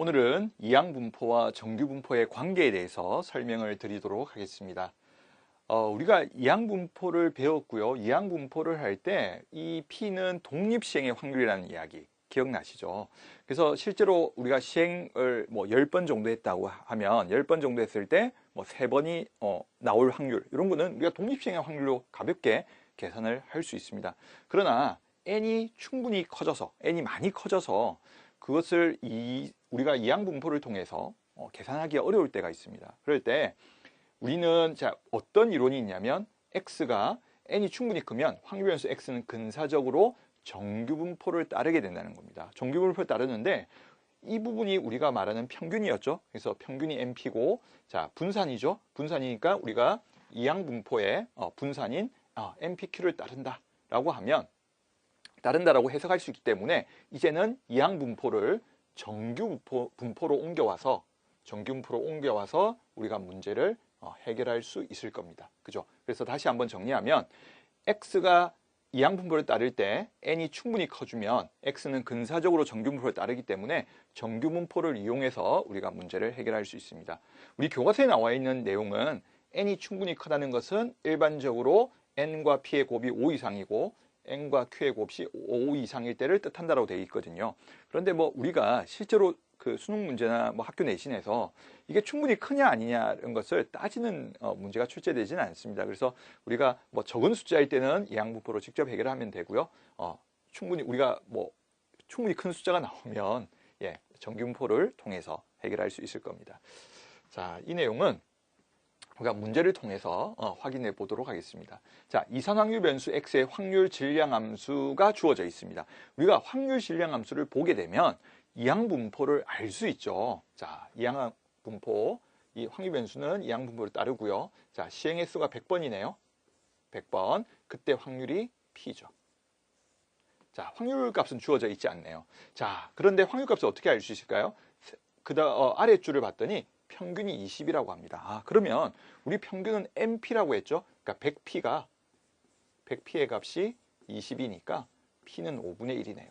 오늘은 이항분포와 정규분포의 관계에 대해서 설명을 드리도록 하겠습니다. 우리가 이항분포를 배웠고요. 이항분포를 할 때 이 P는 독립시행의 확률이라는 이야기 기억나시죠? 그래서 실제로 우리가 시행을 10번 정도 했다고 하면 10번 정도 했을 때 3번이 나올 확률, 이런 거는 우리가 독립시행의 확률로 가볍게 계산을 할 수 있습니다. 그러나 n이 충분히 커져서, n이 많이 커져서 그것을 우리가 이항분포를 통해서 계산하기 어려울 때가 있습니다. 그럴 때 우리는 어떤 이론이 있냐면 x가 n이 충분히 크면 확률변수 x는 근사적으로 정규분포를 따르게 된다는 겁니다. 정규분포를 따르는데 이 부분이 우리가 말하는 평균이었죠. 그래서 평균이 np고, 분산이죠. 분산이니까 우리가 이항분포의 분산인 npq를 따른다라고 하면, 따른다라고 해석할 수 있기 때문에 이제는 이항분포를 정규분포로 옮겨와서 우리가 문제를 해결할 수 있을 겁니다. 그죠? 그래서 다시 한번 정리하면 x가 이항분포를 따를 때 n이 충분히 커주면 x는 근사적으로 정규분포를 따르기 때문에 정규분포를 이용해서 우리가 문제를 해결할 수 있습니다. 우리 교과서에 나와 있는 내용은 n이 충분히 크다는 것은 일반적으로 n과 p의 곱이 5 이상이고 n과 q의 곱이 5 이상일 때를 뜻한다고 되어 있거든요. 그런데 우리가 실제로 그 수능 문제나 학교 내신에서 이게 충분히 크냐 아니냐는 것을 따지는 문제가 출제되지는 않습니다. 그래서 우리가 적은 숫자일 때는 이항분포로 직접 해결하면 되고요. 우리가 충분히 큰 숫자가 나오면 정규분포를 통해서 해결할 수 있을 겁니다. 자, 이 내용은 우리가 문제를 통해서 확인해 보도록 하겠습니다. 자, 이산확률 변수 x의 확률 질량함수가 주어져 있습니다. 우리가 확률 질량함수를 보게 되면 이항분포를 알 수 있죠. 자, 이항분포, 이 확률 변수는 이항분포를 따르고요. 자, 시행 횟수가 100번이네요. 100번. 그때 확률이 p죠. 자, 확률 값은 주어져 있지 않네요. 자, 그런데 확률 값을 어떻게 알 수 있을까요? 아랫줄을 봤더니 평균이 20이라고 합니다. 그러면 우리 평균은 np라고 했죠. 그러니까 100p의 값이 20이니까 p는 5분의 1이네요.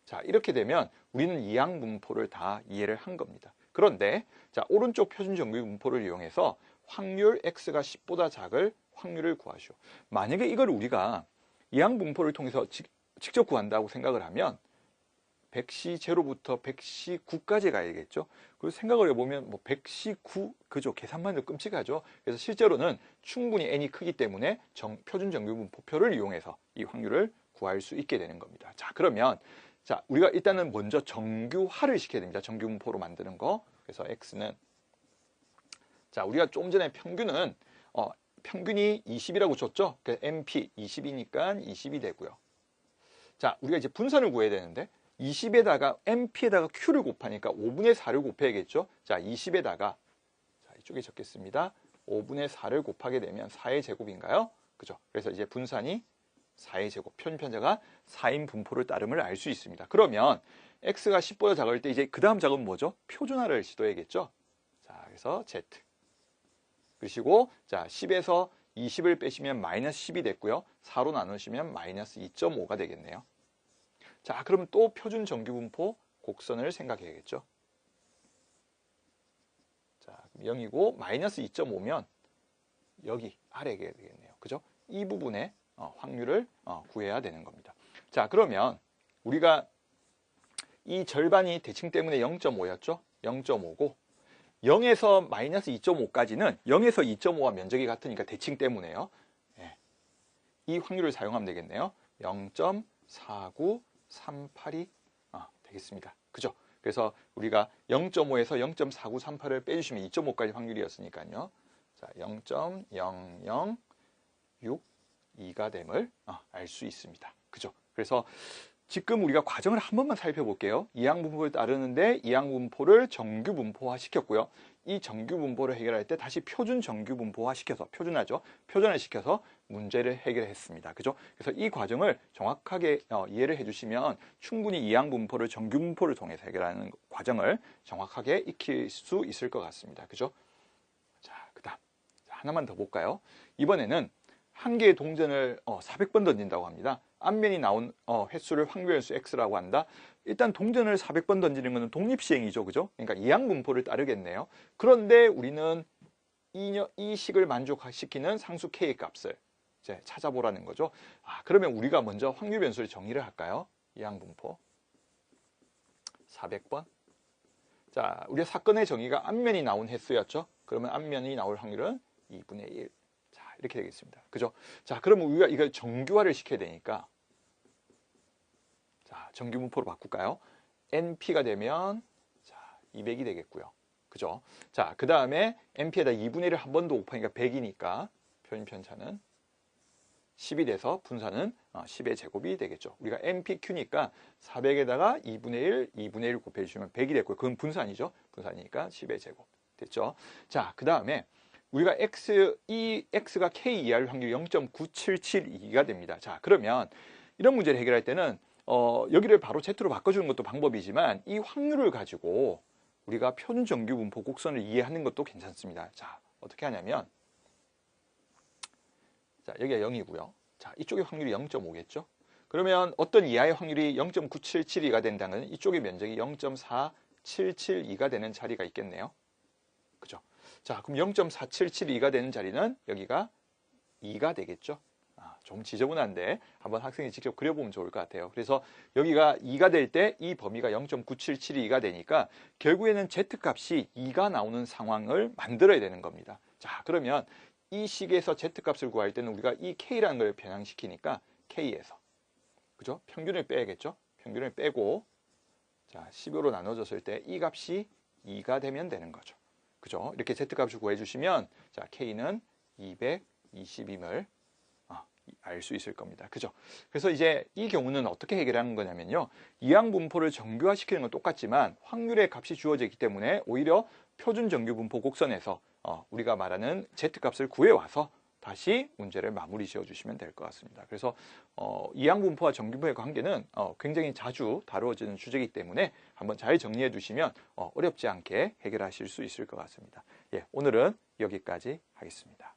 자, 이렇게 되면 우리는 이항분포를 다 이해를 한 겁니다. 그런데 자, 오른쪽 표준 정규분포를 이용해서 확률 x가 10보다 작을 확률을 구하시오. 만약에 이걸 우리가 이항분포를 통해서 직접 구한다고 생각을 하면 100시 제로부터 100시 9까지 가야겠죠. 그리고 생각을 해보면 100시 9, 그죠? 계산만 해도 끔찍하죠. 그래서 실제로는 충분히 n이 크기 때문에 표준 정규분포표를 이용해서 이 확률을 구할 수 있게 되는 겁니다. 자, 그러면 우리가 일단은 먼저 정규화를 시켜야 됩니다. 정규분포로 만드는 거. 그래서 x는, 우리가 좀 전에 평균은 평균이 20이라고 줬죠. 그래서 np 20이니까 20이 되고요. 자, 우리가 이제 분산을 구해야 되는데 20에다가 np에다가 q를 곱하니까 5분의 4를 곱해야겠죠. 자, 20에다가 이쪽에 적겠습니다. 5분의 4를 곱하게 되면 4의 제곱인가요? 그죠? 그래서 이제 분산이 4의 제곱, 표준편차가 4인 분포를 따름을 알 수 있습니다. 그러면 x가 10보다 작을 때 이제 그 다음 작업은 뭐죠? 표준화를 시도해야겠죠. 자, 그래서 z. 그리고 10에서 20을 빼시면 마이너스 10이 됐고요. 4로 나누시면 마이너스 2.5가 되겠네요. 자, 그럼 또 표준 정규분포 곡선을 생각해야겠죠. 자, 0이고 마이너스 2.5면 여기 아래에 되겠네요. 그죠? 이 부분에 확률을 구해야 되는 겁니다. 자, 그러면 우리가 이 절반이 대칭 때문에 0.5였죠? 0.5고 0에서 마이너스 2.5까지는 0에서 2.5와 면적이 같으니까 대칭 때문에요. 이 확률을 사용하면 되겠네요. 0.4938이 되겠습니다. 그죠? 그래서 우리가 0.5에서 0.4938을 빼주시면 2.5까지 확률이었으니까요. 자, 0.0062가 됨을 알 수 있습니다. 그죠? 그래서 지금 우리가 과정을 한 번만 살펴볼게요. 이항분포를 따르는데 이항분포를 정규분포화 시켰고요. 이 정규분포를 해결할 때 다시 표준 정규분포화 시켜서, 표준화죠. 표준화 시켜서 문제를 해결했습니다. 그죠? 그래서 이 과정을 정확하게 이해를 해주시면 충분히 이항분포를 정규분포를 통해서 해결하는 과정을 정확하게 익힐 수 있을 것 같습니다. 그죠? 자, 그다음 하나만 더 볼까요? 이번에는 한 개의 동전을 400번 던진다고 합니다. 앞면이 나온 횟수를 확률변수 x라고 한다. 일단 동전을 400번 던지는 것은 독립시행이죠. 그죠? 그러니까 이항분포를 따르겠네요. 그런데 우리는 이 식을 만족시키는 상수 K의 값을 이제 찾아보라는 거죠. 그러면 우리가 먼저 확률 변수를 정의를 할까요? 이항분포 400번. 자, 우리가 사건의 정의가 앞면이 나온 횟수였죠. 그러면 앞면이 나올 확률은 2분의 1. 자, 이렇게 되겠습니다. 그죠? 자, 그러면 우리가 이걸 정규화를 시켜야 되니까 자, 정규분포로 바꿀까요? NP가 되면 자, 200이 되겠고요. 그죠? 자, 그 다음에 NP에다 2분의 1을 한 번 더 곱하니까 100이니까 표준 편차는 10이 돼서 분사는 10의 제곱이 되겠죠. 우리가 NPQ니까 400에다가 2분의 1, 2분의 1 곱해주시면 100이 됐고요. 그건 분산이죠. 분산이니까 10의 제곱 됐죠. 자, 그 다음에 우리가 X가 K 이하일 확률이 0.9772가 됩니다. 자, 그러면 이런 문제를 해결할 때는 여기를 바로 Z로 바꿔주는 것도 방법이지만 이 확률을 가지고 우리가 표준 정규 분포 곡선을 이해하는 것도 괜찮습니다. 자, 어떻게 하냐면 자, 여기가 0이고요. 자, 이쪽의 확률이 0.5겠죠? 그러면 어떤 이하의 확률이 0.9772가 된다는 이쪽의 면적이 0.4772가 되는 자리가 있겠네요. 그죠? 자, 그럼 0.4772가 되는 자리는 여기가 2가 되겠죠? 좀 지저분한데 한번 학생이 직접 그려보면 좋을 것 같아요. 그래서 여기가 2가 될 때 이 범위가 0.9772가 되니까 결국에는 Z값이 2가 나오는 상황을 만들어야 되는 겁니다. 자, 그러면 이 식에서 Z값을 구할 때는 우리가 이 K라는 걸 변형시키니까 K에서 그죠? 평균을 빼야겠죠? 평균을 빼고 자, 15로 나눠졌을 때 이 값이 2가 되면 되는 거죠. 그죠? 이렇게 Z값을 구해주시면 자, K는 220임을 알 수 있을 겁니다. 그죠? 그래서 이제 이 경우는 어떻게 해결하는 거냐면요. 이항분포를 정규화시키는 건 똑같지만 확률의 값이 주어지기 때문에 오히려 표준 정규분포 곡선에서 우리가 말하는 Z값을 구해와서 다시 문제를 마무리 지어주시면 될 것 같습니다. 그래서 이항분포와 정규분포의 관계는 굉장히 자주 다루어지는 주제이기 때문에 한번 잘 정리해 두시면 어렵지 않게 해결하실 수 있을 것 같습니다. 예, 오늘은 여기까지 하겠습니다.